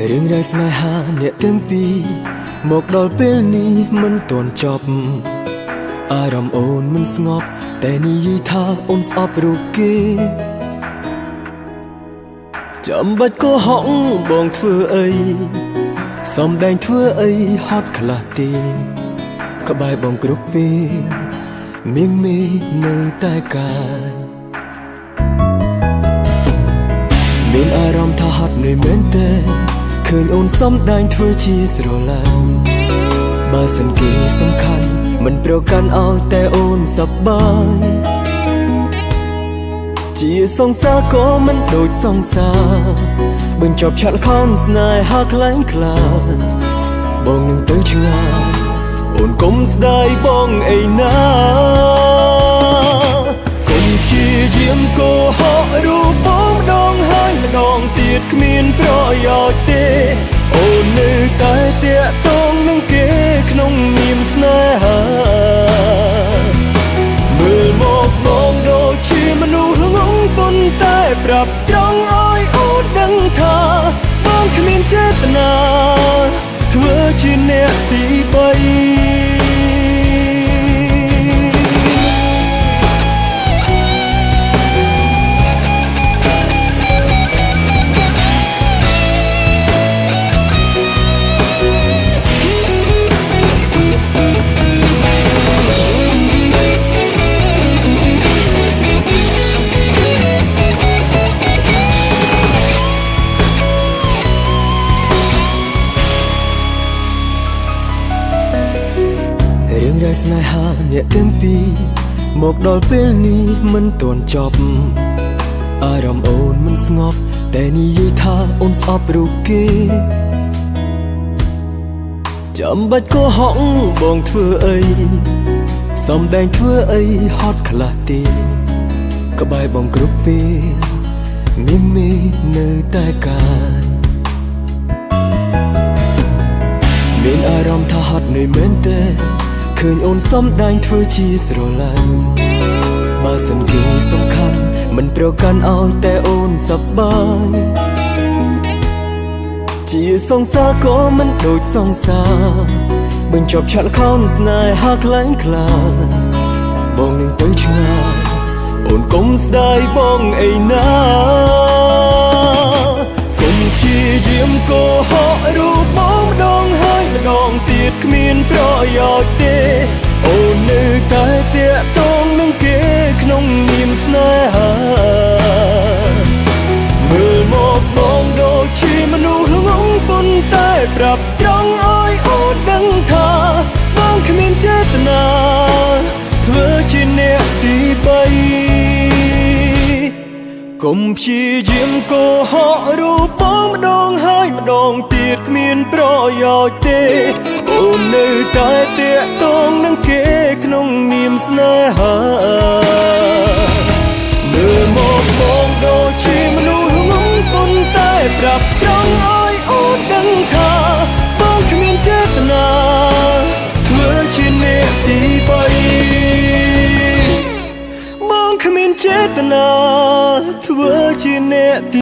រឿងរ៉ាវស្នេហាអ្នកទាំងពីរមកដល់ពេលនេះមិនទាន់ចប់អារម្មណ៍អូនមិនស្ងប់តែនិយាយថាអូនស្អប់រូបគេចាំបាច់កុហកបងធ្វើអីសំដែងធ្វើអីហត់ខ្លះទេក្បែរបងគ្រប់ពេលមានមេនៅតែកាយមានអារម្មណ៍ថាហត់នឿយមែនទេឃើញអូនសំដែងធ្វើជាស្រឡាញ់បើសិនគេសំខាន់មិនប្រកាន់ឲ្យតែអូនសប្បាយជាសង្សារក៏មិនដូចសង្សារបញ្ចប់ឆាត់ខនស្នេហាខ្លាំងខ្លាបងនឹងទៅឆ្ងាយអូនកុំស្ដាយបងអីណាកុំព្យាយាមកុហករូបបងម្ដងហើយម្ដងទៀតគ្មានប្រយោជន៍ទេអូននៅតែតាក់ទងនឹងគេក្នុងនាមស្នេហាមើលមកបងដូចជាមនុស្សល្ងងប៉ុន្តែប្រាប់ត្រង់ឲ្យអូនដឹងថាបងគ្មានចេតនាធ្វើជាអ្នកទី3រឿងរ៉ាវស្នេហាអ្នកទាំងពីរមកដល់ពេលនេះមិនទាន់ចប់អារម្មណ៍អូនមិនស្ងប់តែនិយាយថាអូនស្អប់រូបគេចាំបាច់កុហកបងធ្វើអីសំដែងធ្វើអីហត់ខ្លះទេក្បែរបងគ្រប់ពេលមានមេនៅតែកាយមានអារម្មណ៍ថាហត់នឿយមែនទេឃើញអូនសំដែងធ្វើជាស្រឡាញ់បើសិនគេសំខាន់មិនប្រកាន់ឲ្យតែអូនសប្បាយជាសង្សារក៏មិនដូចសង្សារបញ្ចប់ឆាត់ខនស្នេហាខ្លាំងខ្លាបងនឹងទៅឆ្ងាយអូនកុំស្ដាយបងអីណាកុំព្យាយាមកុហករូបបងម្ដងហើយម្ដងទៀតគ្មានប្រយោជន៍ទេអូននៅតែតាក់ទងនឹងគេក្នុងនាមស្នេហាមើលមកបងដូចជាមនុស្សល្ងងប៉ុន្តែប្រាប់ត្រង់ឲ្យអូនដឹងថាបងគ្មានចេតនាធ្វើជាអ្នកទី3កុំព្យាយាមកុហករូបបងម្ដងហើយម្ដងទៀតគ្មានប្រយោជន៍ទេអូននៅតែតាក់ទងនឹងគេក្នុងនាមស្នេហាមើលមកបងដូចជាមនុស្សល្ងងប៉ុន្តែប្រាប់ត្រង់ឲ្យអូនដឹងថាបងគ្មានចេតនាធ្វើជាអ្នកទី3បងគ្មានចេតនាធ្វើជាអ្នកទី